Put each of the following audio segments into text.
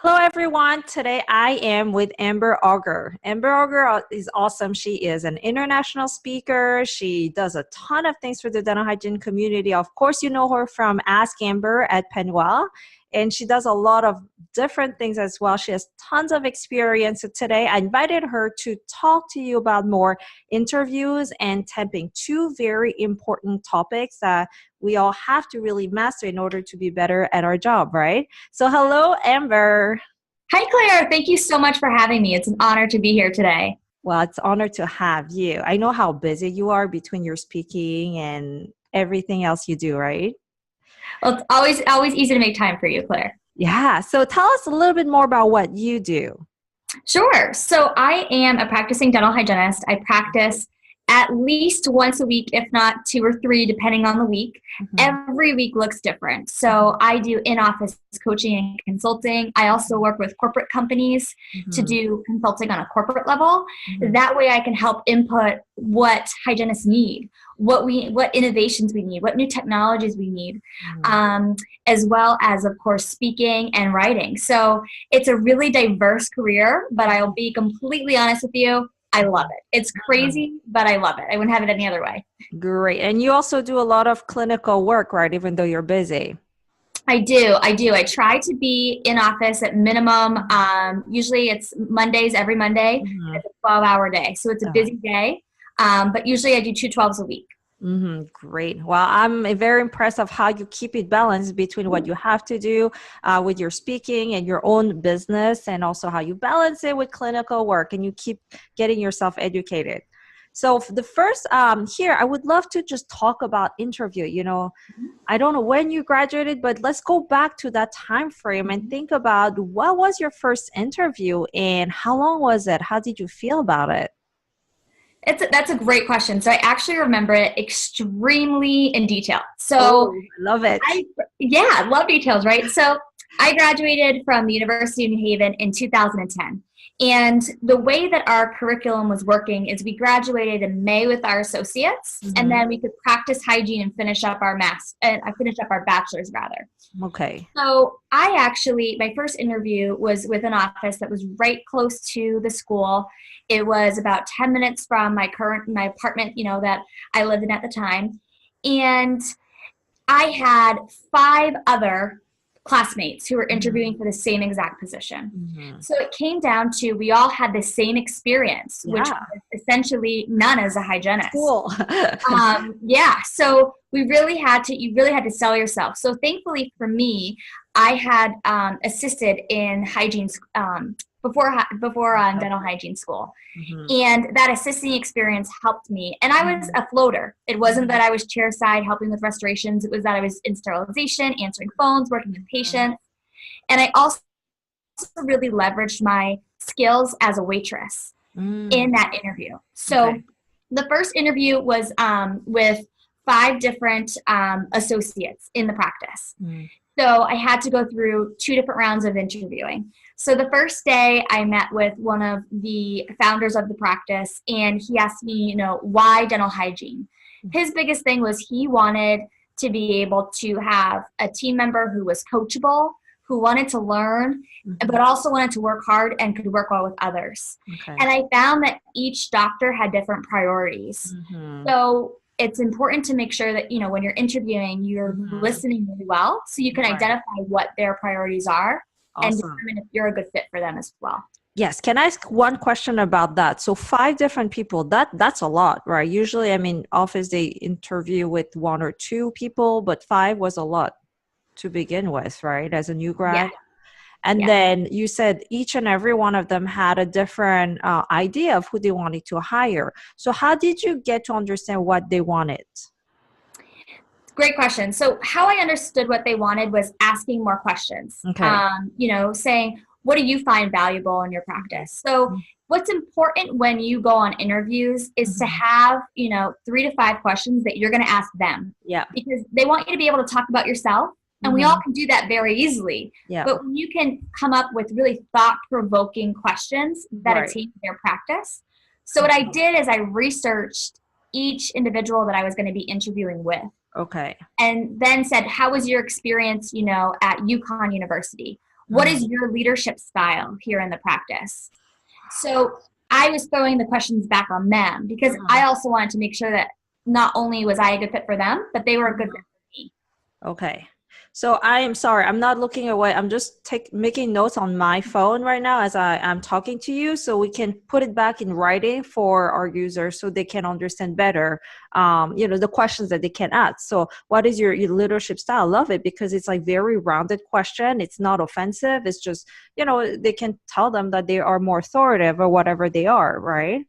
Hello, everyone. Today I am with Amber Auger. Amber Auger is awesome. She is an international speaker. She does a ton of things for the dental hygiene community. Of course, you know her from Ask Amber at Penwell, and she does a lot of different things as well. She has tons of experience. So today I invited her to talk to you about more interviews and temping, two very important topics that we all have to really master in order to be better at our job, right? So hello, Amber. Hi, Claire. Thank you so much for having me. It's an honor to be here today. Well, it's an honor to have you. I know how busy you are between your speaking and everything else you do, right? Well, it's always easy to make time for you, Claire. Yeah. So tell us a little bit more about what you do. Sure. So I am a practicing dental hygienist. I practice at least once a week, if not two or three, depending on the week. Every week looks different. So I do in-office coaching and consulting. I also work with corporate companies to do consulting on a corporate level. That way I can help input what hygienists need, what innovations we need, what new technologies we need, as well as, of course, speaking and writing. So it's a really diverse career, but I'll be completely honest with you, I love it. It's crazy, but I love it. I wouldn't have it any other way. Great. And you also do a lot of clinical work, right? Even though you're busy. I do. I try to be in office at minimum. Usually it's Mondays, every Monday. It's a 12-hour day. So it's a busy day. But usually I do 2 12s a week. Great. Well, I'm very impressed of how you keep it balanced between what you have to do with your speaking and your own business, and also how you balance it with clinical work, and you keep getting yourself educated. So the first here, I would love to just talk about interview. I don't know when you graduated, but let's go back to that time frame and think about what was your first interview and how long was it? How did you feel about it? That's a great question. So I actually remember it extremely in detail. So I love it. I love details, right? So I graduated from the University of New Haven in 2010. And the way that our curriculum was working is we graduated in May with our associates, and then we could practice hygiene and finish up our bachelor's rather. Okay. So my first interview was with an office that was right close to the school. It was about 10 minutes from my apartment, that I lived in at the time. And I had 5 other classmates who were interviewing for the same exact position. So it came down to, we all had the same experience, which was essentially none as a hygienist. Cool. So you really had to sell yourself. So thankfully for me, I had assisted in hygiene before dental hygiene school. And that assisting experience helped me. And I was a floater. It wasn't that I was chairside helping with restorations. It was that I was in sterilization, answering phones, working with patients. And I also really leveraged my skills as a waitress in that interview. So the first interview was with 5 different associates in the practice. So I had to go through 2 different rounds of interviewing. So the first day I met with one of the founders of the practice, and he asked me, why dental hygiene? His biggest thing was he wanted to be able to have a team member who was coachable, who wanted to learn, but also wanted to work hard and could work well with others. And I found that each doctor had different priorities. So it's important to make sure that, when you're interviewing, you're listening really well so you can identify what their priorities are and determine if you're a good fit for them as well. Yes. Can I ask one question about that? So 5 different people, that's a lot, right? Usually, office, they interview with 1 or 2 people, but 5 was a lot to begin with, right? As a new grad. And then you said each and every one of them had a different idea of who they wanted to hire. So how did you get to understand what they wanted? Great question. So how I understood what they wanted was asking more questions. Saying, what do you find valuable in your practice? So what's important when you go on interviews is to have, 3 to 5 questions that you're going to ask them. Because they want you to be able to talk about yourself. And we all can do that very easily. But when you can come up with really thought-provoking questions that attain their practice. So what I did is I researched each individual that I was going to be interviewing with. Okay. And then said, how was your experience, at UConn University? What is your leadership style here in the practice? So I was throwing the questions back on them because I also wanted to make sure that not only was I a good fit for them, but they were a good fit for me. Okay. So I am sorry, I'm not looking away. I'm just making notes on my phone right now as I'm talking to you, so we can put it back in writing for our users so they can understand better, the questions that they can ask. So what is your leadership style? I love it because it's like very rounded question. It's not offensive. It's just, they can tell them that they are more authoritative or whatever they are, right?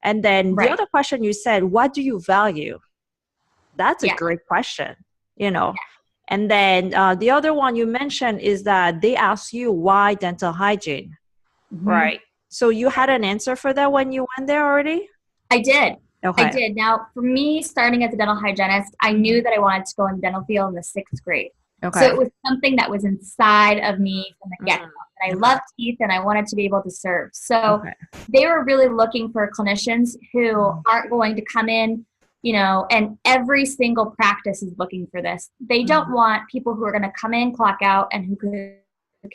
And then the other question you said, what do you value? That's a great question, And then the other one you mentioned is that they ask you why dental hygiene, right? So you had an answer for that when you went there already? I did. Okay. I did. Now, for me, starting as a dental hygienist, I knew that I wanted to go in the dental field in the 6th grade. Okay. So it was something that was inside of me from the get-go. And I love teeth and I wanted to be able to serve. So they were really looking for clinicians who aren't going to come in, and every single practice is looking for this. They don't want people who are going to come in, clock out, and who could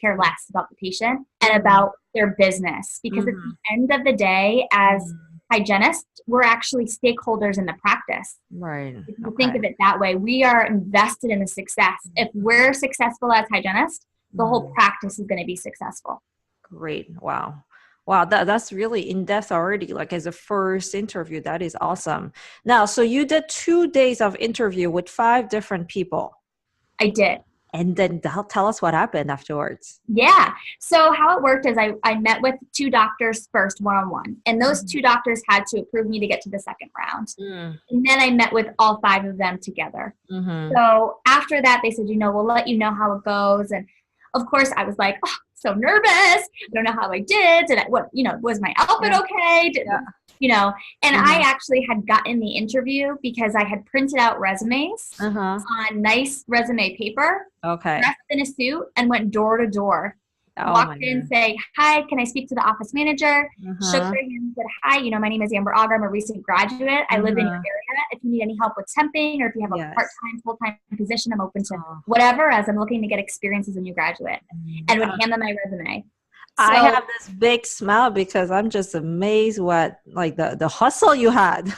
care less about the patient and about their business. Because at the end of the day, as hygienists, we're actually stakeholders in the practice. Right. If you think of it that way, we are invested in the success. If we're successful as hygienists, the whole practice is going to be successful. Great. Wow. Wow, that's really in-depth already, like as a first interview. That is awesome. Now, so you did 2 days of interview with 5 different people. I did. And then tell us what happened afterwards. Yeah. So how it worked is I met with 2 doctors first, one-on-one. And those 2 doctors had to approve me to get to the second round. And then I met with all 5 of them together. So after that, they said, we'll let you know how it goes. And of course, I was like, oh, so nervous. I don't know how I did. Was my outfit okay? And I actually had gotten the interview because I had printed out resumes on nice resume paper, dressed in a suit, and went door to door. Walked in, say, hi, can I speak to the office manager? Shook their hand and said, hi, my name is Amber Auger. I'm a recent graduate. I live in your area. If you need any help with temping or if you have a part-time, full-time position, I'm open to whatever, as I'm looking to get experience as a new graduate. And would hand them my resume. I have this big smile because I'm just amazed what, like, the hustle you had.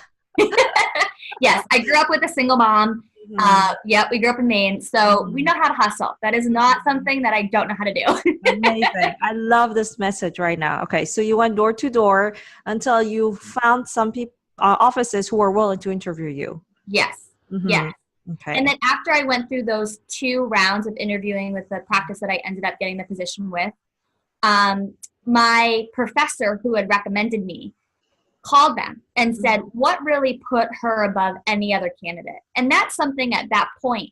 Yes, I grew up with a single mom. We grew up in Maine, so we know how to hustle. That is not something that I don't know how to do. Amazing. I love this message right now. Okay, so you went door to door until you found some people, offices who were willing to interview you. Yes. Yes. Okay. And then after I went through those 2 rounds of interviewing with the practice that I ended up getting the position with, my professor who had recommended me called them and said, what really put her above any other candidate? And that's something at that point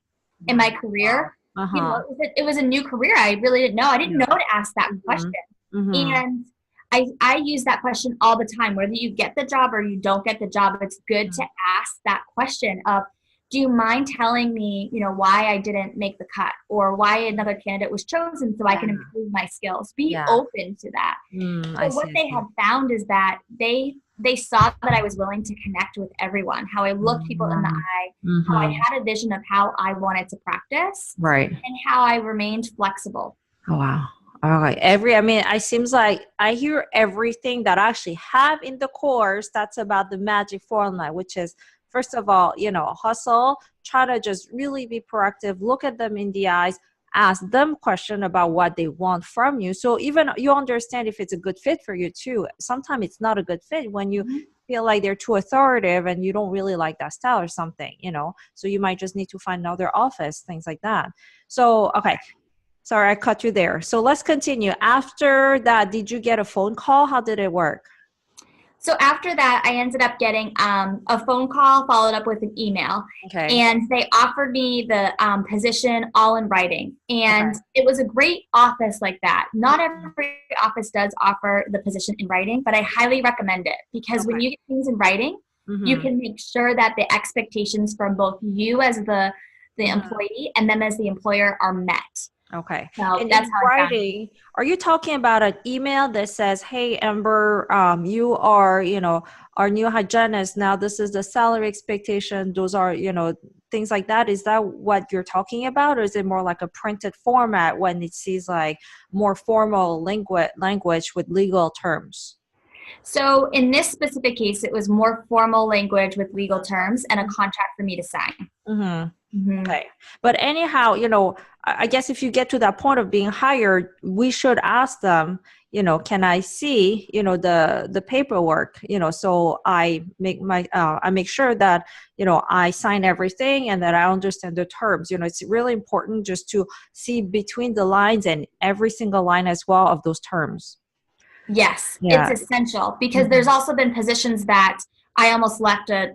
in my career, it was a new career. I really didn't know. I didn't know to ask that question. And I use that question all the time, whether you get the job or you don't get the job. It's good to ask that question of, do you mind telling me, why I didn't make the cut or why another candidate was chosen so I can improve my skills? Be open to that. So what they had found is that they saw that I was willing to connect with everyone, how I looked people in the eye, how I had a vision of how I wanted to practice, and how I remained flexible. Oh, wow. All right. It seems like I hear everything that I actually have in the course that's about the magic formula, which is, first of all, hustle, try to just really be proactive, look at them in the eyes, ask them question about what they want from you. So even you understand if it's a good fit for you too. Sometimes it's not a good fit when you feel like they're too authoritative and you don't really like that style or something, so you might just need to find another office, things like that. So, okay. Sorry, I cut you there. So let's continue. After that, did you get a phone call? How did it work? So after that, I ended up getting a phone call followed up with an email. And they offered me the position all in writing. And it was a great office like that. Not every office does offer the position in writing, but I highly recommend it because when you get things in writing, you can make sure that the expectations from both you as the employee and them as the employer are met. Okay. So And that's in how I found it. writing, are you talking about an email that says, "Hey, Amber, you are, our new hygienist. Now this is the salary expectation. Those are, things like that." Is that what you're talking about? Or is it more like a printed format when it sees like more formal language with legal terms? So in this specific case, it was more formal language with legal terms and a contract for me to sign. Mm-hmm. Hmm. Okay. But anyhow, I guess if you get to that point of being hired, we should ask them, can I see, the paperwork, so I make sure that, I sign everything and that I understand the terms. It's really important just to see between the lines and every single line as well of those terms. Yes, it's Yeah. essential because there's Mhm. also been positions that I almost left a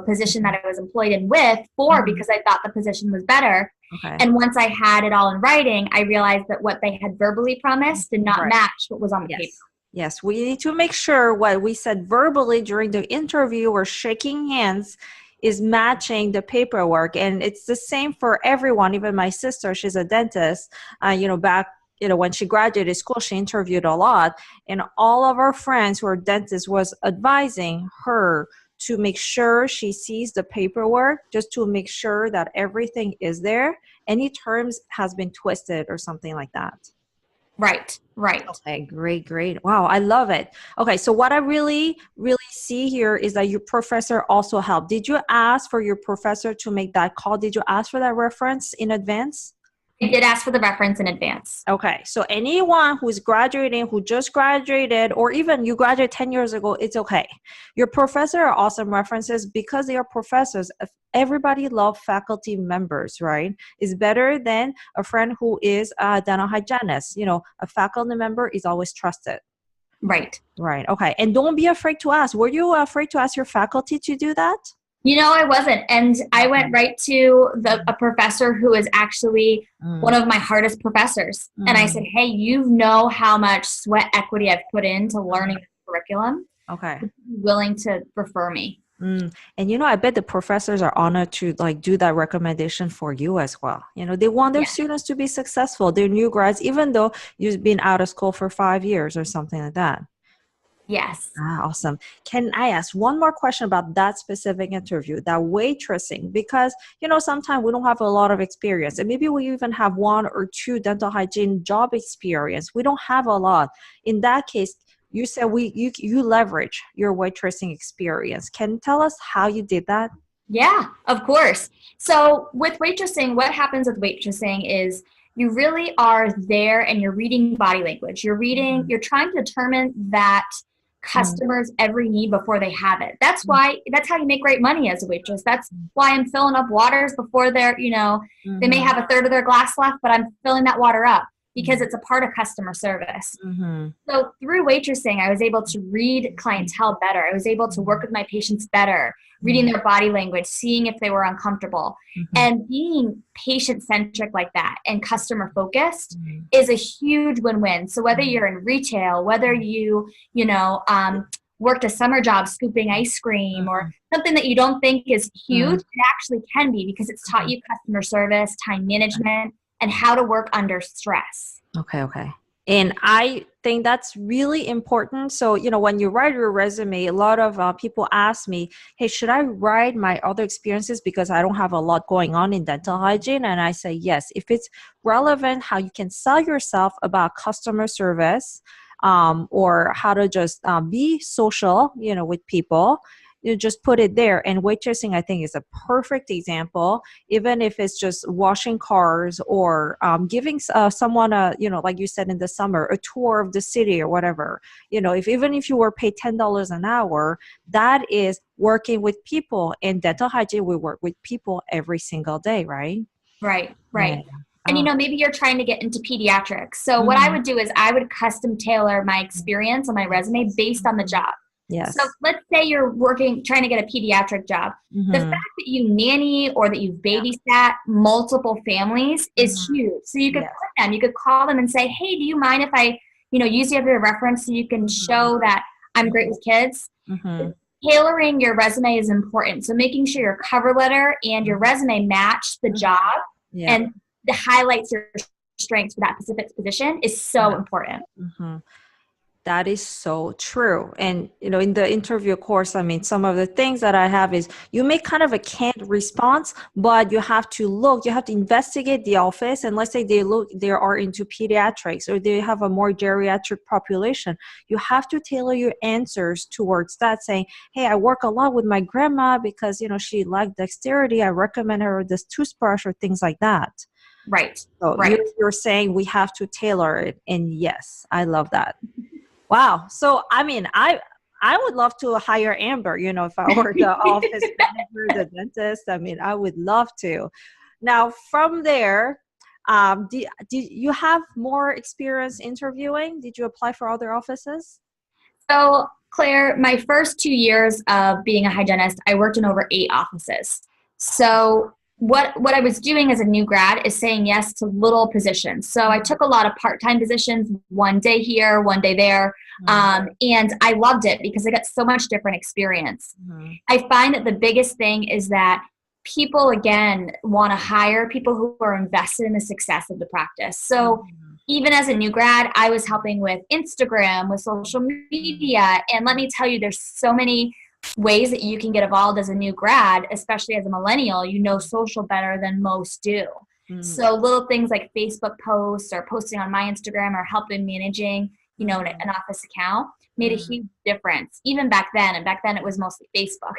position that I was employed in with for Mhm. because I thought the position was better. Okay. And once I had it all in writing, I realized that what they had verbally promised did not Right. match what was on the paper. Yes. Yes. We need to make sure what we said verbally during the interview or shaking hands is matching the paperwork. And it's the same for everyone. Even my sister, she's a dentist. Back, when she graduated school, she interviewed a lot. And all of our friends who are dentists was advising her to make sure she sees the paperwork just to make sure that everything is there. Any terms has been twisted or something like that. Right, right. Okay, great, great. Wow, I love it. Okay, so what I really, really see here is that your professor also helped. Did you ask for your professor to make that call? Did you ask for that reference in advance? I did ask for the reference in advance. Okay, so anyone who's graduating, who just graduated, or even you graduated 10 years ago, it's okay. Your professor are awesome references because they are professors. Everybody loves faculty members, right? It's better than a friend who is a dental hygienist. A faculty member is always trusted. Right. Right. Okay. And don't be afraid to ask. Were you afraid to ask your faculty to do that? I wasn't. And I went right to a professor who is actually one Mm, of my hardest professors. And I said, mm, hey, you know how much sweat equity I've put into learning the curriculum. okay. Would you be willing to refer me? And I bet the professors are honored to like do that recommendation for you as well. They want their Yeah. students to be successful, their new grads, even though you've been out of school for 5 years or something like that. Yes. Ah, awesome. Can I ask one more question about that specific interview, that waitressing? Because, sometimes we don't have a lot of experience, and maybe we even have one or two dental hygiene job experience. We don't have a lot. In that case, you said you leverage your waitressing experience. Can you tell us how you did that? Yeah, of course. So with waitressing, what happens with waitressing is you really are there and you're reading body language. You're trying to determine that Mm, customers' every need before they have it. mm, That's how you make great money as a waitress. That's why I'm filling up waters before they may mhm, have a third of their glass left, but I'm filling that water up because mm, it's a part of customer service. mhm, So through waitressing, I was able to read clientele better. I was able to work with my patients better, reading mhm, their body language, seeing if they were uncomfortable. mhm, And being patient centric like that and customer focused mhm, is a huge win-win. So whether mhm, you're in retail, whether worked a summer job scooping ice cream or mhm, something that you don't think is huge, mhm, it actually can be because it's taught mhm. you customer service, time management, and how to work under stress. Okay, okay. And I think that's really important. So, when you write your resume, a lot of people ask me, hey, should I write my other experiences because I don't have a lot going on in dental hygiene? And I say, yes, if it's relevant, how you can sell yourself about customer service, or how to just be social, with people. You just put it there. And waitressing, I think, is a perfect example, even if it's just washing cars or giving someone like you said in the summer, a tour of the city or whatever. Even if you were paid $10 an hour, that is working with people. In dental hygiene, we work with people every single day, right? Right, Yeah. right. And Oh. maybe you're trying to get into pediatrics. So what I Mhm. would do is I would custom tailor my experience on my resume based on the job. So Yes. let's say you're trying to get a pediatric job. The fact Hmm. that you nanny or that you've Yeah. babysat multiple families is Hmm. huge. So you could Yes. put them, you could call them and say, hey, do you mind if I, use you as a reference so you can Hmm. show that I'm great with kids? Hmm. Tailoring your resume is important. So making sure your cover letter and your resume match the Hmm. job Yeah. and the highlights your strengths for that specific position is so important. Mm-hmm. That is so true. And, in the interview, of course, I mean, some of the things that I have is you make kind of a canned response, but you have to investigate the office. And let's say they are into pediatrics or they have a more geriatric population. You have to tailor your answers towards that, saying, hey, I work a lot with my grandma because, she lacked dexterity. I recommend her this toothbrush or things like that. Right. So right. you're saying we have to tailor it. And yes, I love that. Wow. So, I mean, I would love to hire Amber, if I were the office manager, the dentist. I mean, I would love to. Now, from there, did you have more experience interviewing? Did you apply for other offices? So, Claire, my first 2 years of being a hygienist, I worked in over 8 offices. So what I was doing as a new grad is saying yes to little positions. So I took a lot of part-time positions, one day here, one day there. And I loved it because I got so much different experience. Mm-hmm. I find that the biggest thing is that people, again, want to hire people who are invested in the success of the practice. So even as a new grad, I was helping with Instagram, with social media. And let me tell you, there's so many ways that you can get involved as a new grad, especially as a millennial. Social better than most do. So little things like Facebook posts or posting on my Instagram or helping managing, an office account made a huge difference even back then. And back then it was mostly Facebook.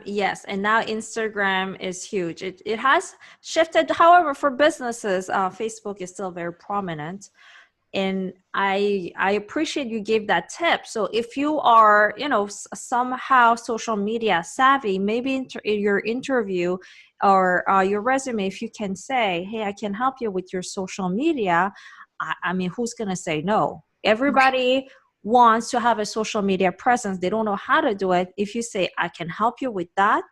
Yes. And now Instagram is huge. It has shifted. However, for businesses, Facebook is still very prominent. And I appreciate you gave that tip. So if you are, somehow social media savvy, maybe in your interview or your resume, if you can say, hey, I can help you with your social media, I mean, who's going to say no? Everybody wants to have a social media presence. They don't know how to do it. If you say, I can help you with that,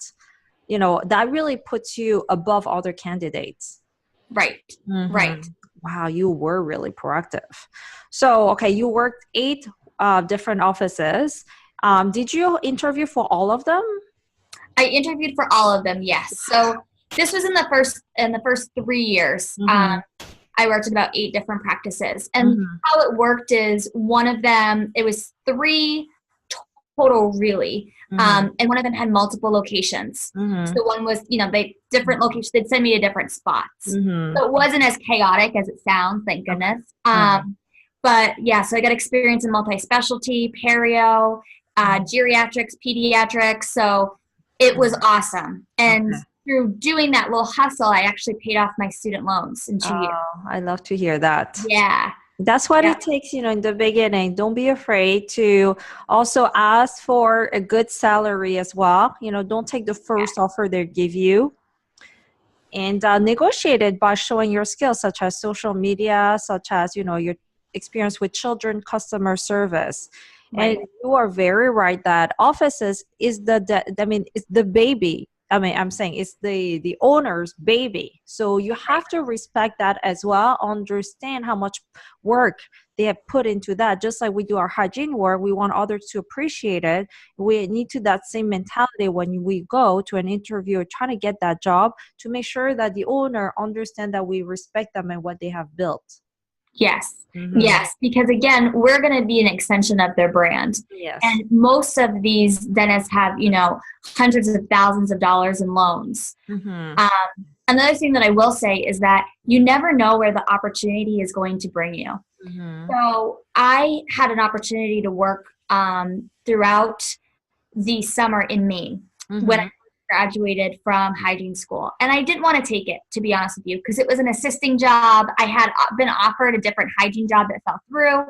that really puts you above other candidates. Right. Mm-hmm. Right. Wow, you were really proactive. So, okay, you worked 8 different offices. Did you interview for all of them? I interviewed for all of them, yes. So this was in the first 3 years. Mm-hmm. I worked in about 8 different practices. And how it worked is one of them, it was 3 total, really. And one of them had multiple locations. So one was, different locations. They'd send me to different spots. So it wasn't as chaotic as it sounds, thank goodness. But yeah, so I got experience in multi-specialty, perio, geriatrics, pediatrics. So it was awesome. And through doing that little hustle, I actually paid off my student loans in 2 years. I love to hear that. Yeah. That's what it takes, in the beginning. Don't be afraid to also ask for a good salary as well. Don't take the first offer they give you. And negotiate it by showing your skills, such as social media, such as, your experience with children, customer service. Right. And you are very right that offices is it's the baby. I'm saying it's the owner's baby. So you have to respect that as well, understand how much work they have put into that. Just like we do our hygiene work, we want others to appreciate it. We need to that same mentality when we go to an interview or trying to get that job, to make sure that the owner understands that we respect them and what they have built. Yes. Yes. Because again, we're going to be an extension of their brand. Yes. And most of these dentists have, hundreds of thousands of dollars in loans. Another thing that I will say is that you never know where the opportunity is going to bring you. So I had an opportunity to work throughout the summer in Maine when I graduated from hygiene school. And I didn't want to take it, to be honest with you, because it was an assisting job. I had been offered a different hygiene job that fell through.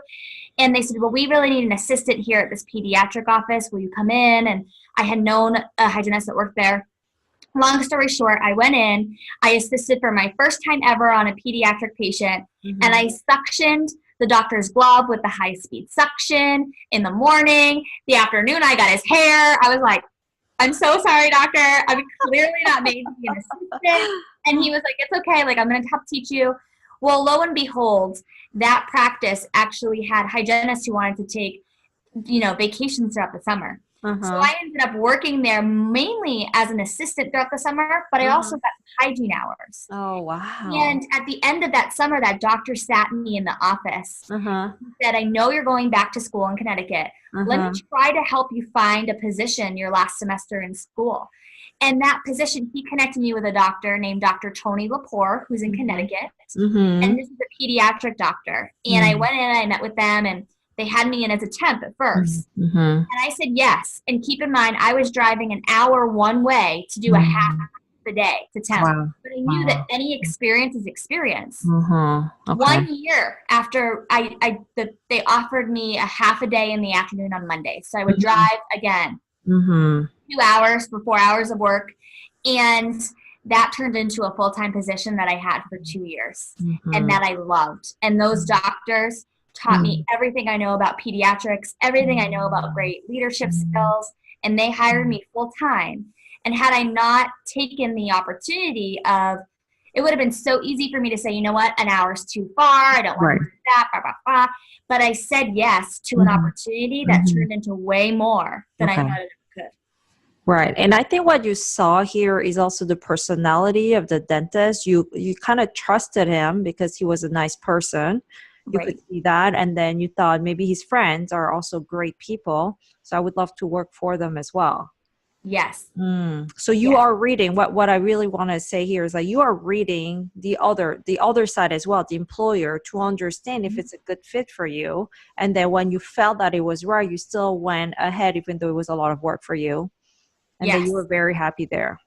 And they said, well, we really need an assistant here at this pediatric office. Will you come in? And I had known a hygienist that worked there. Long story short, I went in, I assisted for my first time ever on a pediatric patient, and I suctioned the doctor's glove with the high-speed suction in the morning. The afternoon, I got his hair. I was like, I'm so sorry, doctor. I'm clearly not made to be an assistant. And he was like, it's okay. Like, I'm going to help teach you. Well, lo and behold, that practice actually had hygienists who wanted to take, vacations throughout the summer. So Uh-huh. I ended up working there mainly as an assistant throughout the summer, but I also Uh-huh. got hygiene hours. Oh, wow. And at the end of that summer, that doctor sat me in the office. Uh-huh. He said, I know you're going back to school in Connecticut. Let me Uh-huh. try to help you find a position your last semester in school. And that position, he connected me with a doctor named Dr. Tony Lepore, who's in Mm-hmm. Connecticut. Mm-hmm. And this is a pediatric doctor. And I went in and I met with them, and they had me in as a temp at first. Mm-hmm. And I said yes. And keep in mind, I was driving an hour one way to do a half Mm-hmm. a day to temp. Wow. But I knew that Wow. any experience is experience. Uh-huh. Okay. 1 year after they offered me a half a day in the afternoon on Monday. So I would Mm-hmm. drive again Mm-hmm. 2 hours for 4 hours of work. And that turned into a full-time position that I had for 2 years and that I loved. And those doctors taught me everything I know about pediatrics, everything I know about great leadership skills, and they hired me full-time. And had I not taken the opportunity of, it would have been so easy for me to say, you know what, an hour's too far, I don't want Right. to do that, blah, blah, blah. But I said yes to an opportunity that turned into way more than I Okay. thought it could. Right. And I think what you saw here is also the personality of the dentist. You kind of trusted him because he was a nice person. You could Right. see that. And then you thought maybe his friends are also great people. So I would love to work for them as well. Yes. So you Yes. are reading what I really want to say here is that you are reading the other side as well, the employer, to understand if it's a good fit for you. And then when you felt that it was right, you still went ahead, even though it was a lot of work for you. And then you were Yes. very happy there.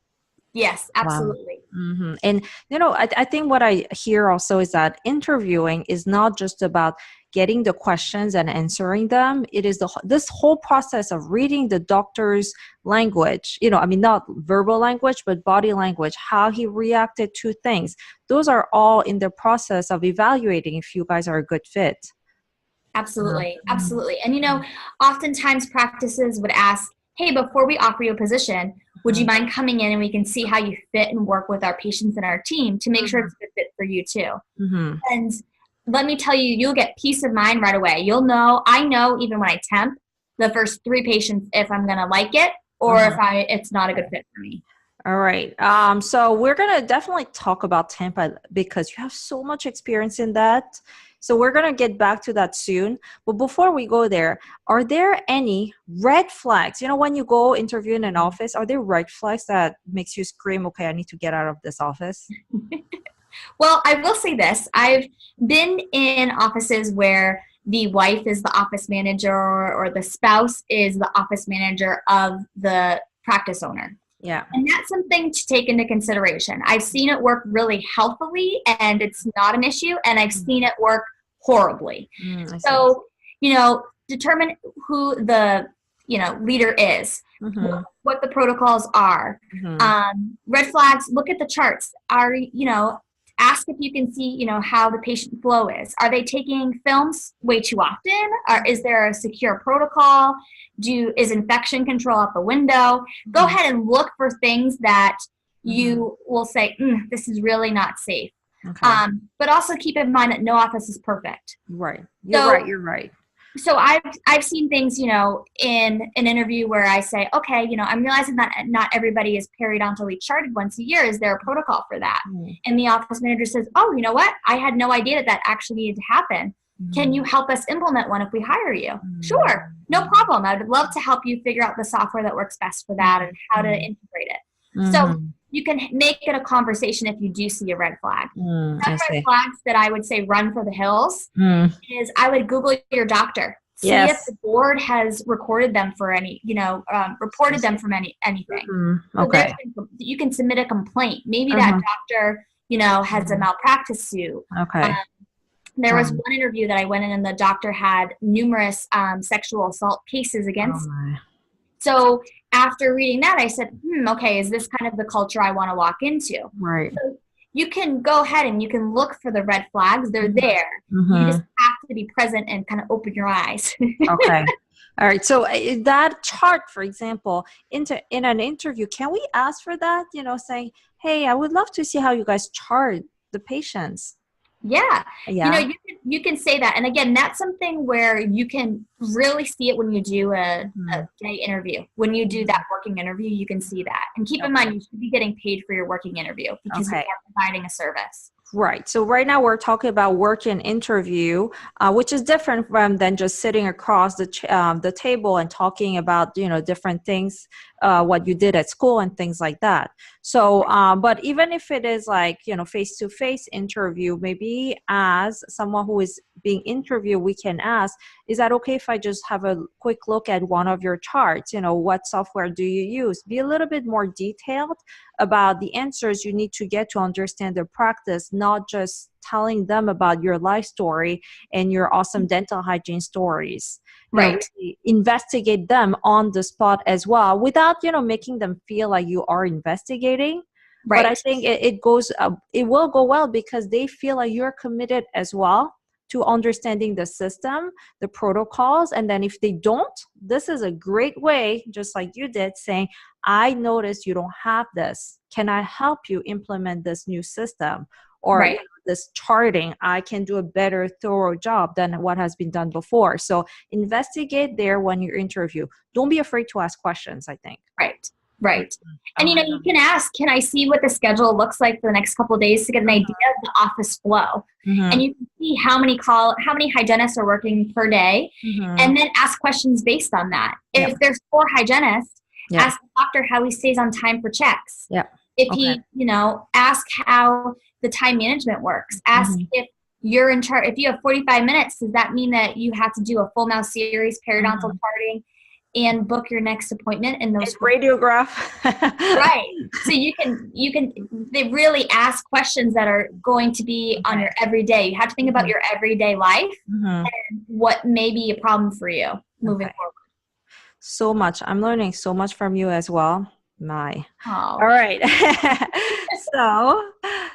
Yes, Wow. absolutely. And, I think what I hear also is that interviewing is not just about getting the questions and answering them. It is this whole process of reading the doctor's language, not verbal language, but body language, how he reacted to things. Those are all in the process of evaluating if you guys are a good fit. Absolutely. Absolutely. And, oftentimes practices would ask, hey, before we offer you a position, would you mind coming in and we can see how you fit and work with our patients and our team to make sure it's a good fit for you too. And let me tell you, you'll get peace of mind right away. I know even when I temp the first 3 patients, if I'm going to like it or if it's not a good fit for me. All right. So we're going to definitely talk about Tampa because you have so much experience in that. So we're going to get back to that soon. But before we go there, are there any red flags? When you go interview in an office, are there red flags that makes you scream, okay, I need to get out of this office? Well, I will say this. I've been in offices where the wife is the office manager or the spouse is the office manager of the practice owner. Yeah. And that's something to take into consideration. I've seen it work really healthily and it's not an issue, and I've seen it work horribly. So, determine who the, leader is, what the protocols are. Red flags, look at the charts. Ask if you can see, how the patient flow is. Are they taking films way too often? Or is there a secure protocol? Is infection control out the window? Go ahead and look for things that you will say, this is really not safe. Okay. But also keep in mind that no office is perfect. Right. You're right. So I've seen things, in an interview where I say, okay, I'm realizing that not everybody is periodontally charted once a year. Is there a protocol for that? And the office manager says, oh, you know what? I had no idea that actually needed to happen. Can you help us implement one if we hire you? Sure. No problem. I would love to help you figure out the software that works best for that and how to integrate it. So you can make it a conversation if you do see a red flag. Some red flags that I would say run for the hills is I would Google your doctor. See if the board has recorded them for any, reported them from anything. Okay. So you can submit a complaint. Maybe that doctor, has a malpractice suit. Okay. There was one interview that I went in and the doctor had numerous sexual assault cases against me. So after reading that, I said, okay, is this kind of the culture I want to walk into? Right. So you can go ahead and you can look for the red flags. They're there. You just have to be present and kind of open your eyes. Okay. All right. So that chart, for example, in an interview, can we ask for that? Saying, hey, I would love to see how you guys chart the patients. Yeah. Yeah. You can say that. And again, that's something where you can really see it when you do a Mhm. day interview. When you do that working interview, you can see that. And keep in mind, you should be getting paid for your working interview because you Okay. are providing a service. Right. So right now we're talking about work and interview, which is different from than just sitting across the table and talking about, you know, different things, what you did at school and things like that. So, but even if it is like, you know, face-to-face interview, maybe as someone who is being interviewed, we can ask, is that okay if I just have a quick look at one of your charts? You know, what software do you use? Be a little bit more detailed about the answers you need to get to understand their practice, not just telling them about your life story and your awesome dental hygiene stories. You know, Right. really investigate them on the spot as well without, you know, making them feel like you are investigating. But I Right. think it will go well because they feel like you're committed as well to understanding the system, the protocols. And then if they don't, this is a great way, just like you did, saying, I noticed you don't have this. Can I help you implement this new system? Or you Right. know, this charting, I can do a better, thorough job than what has been done before. So investigate there when you interview. Don't be afraid to ask questions, I think. Right. Right. Oh, And I you love can ask, can I see what the schedule looks like for the next couple of days to get an idea of the office flow? it. And you can see how many hygienists are working per day, Mm-hmm. and then ask questions based on that. Yeah. If there's 4 hygienists, Yeah. ask the doctor how he stays on time for checks. Yeah. If Okay. he, ask how the time management works. Ask Mm-hmm. if you're in charge. If you have 45 minutes, does that mean that you have to do a full mouth series, periodontal Mm-hmm. charting, and book your next appointment in those And radiograph. right? So they really ask questions that are going to be on Okay. your everyday. You have to think about your everyday life Mm-hmm. and what may be a problem for you moving Okay. forward. So much. I'm learning so much from you as well. My. Oh, All right.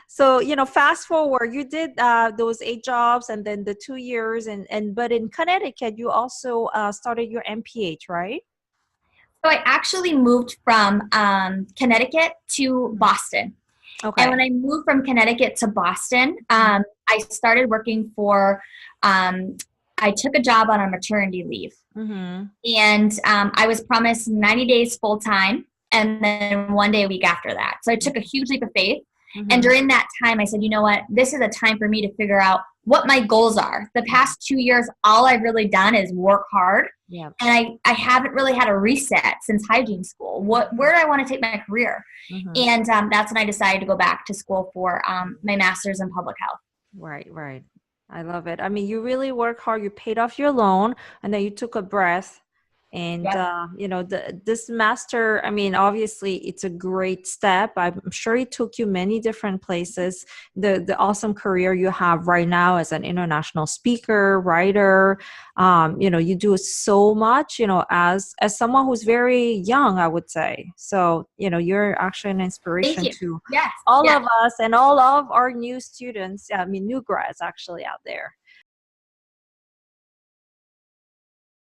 So, you know, fast forward, you did those 8 jobs and then the 2 years but in Connecticut, you also started your MPH, right? so I actually moved from Connecticut to Boston. And Okay. when I moved from Connecticut to Boston, I started working for, I took a job on a maternity leave. Mm-hmm. And I was promised 90 days full time and then 1 day a week after that. So I took a huge leap of faith. Mm-hmm. And during that time, I said, you know what? This is a time for me to figure out what my goals are. The past 2 years, all I've really done is work hard. Yeah. And I haven't really had a reset since hygiene school. Where do I want to take my career? Mm-hmm. And that's when I decided to go back to school for my master's in public health. Right, right. I love it. I mean, you really work hard. You paid off your loan, and then you took a breath. And Yep. you know, this master, I mean, obviously it's a great step. I'm sure it took you many different places. The awesome career you have right now as an international speaker, writer, you know, you do so much, you know, as someone who's very young, I would say. So, you know, you're actually an Thank inspiration you. to Yes. all Yes. of us and all of our new students. I mean, new grads actually out there.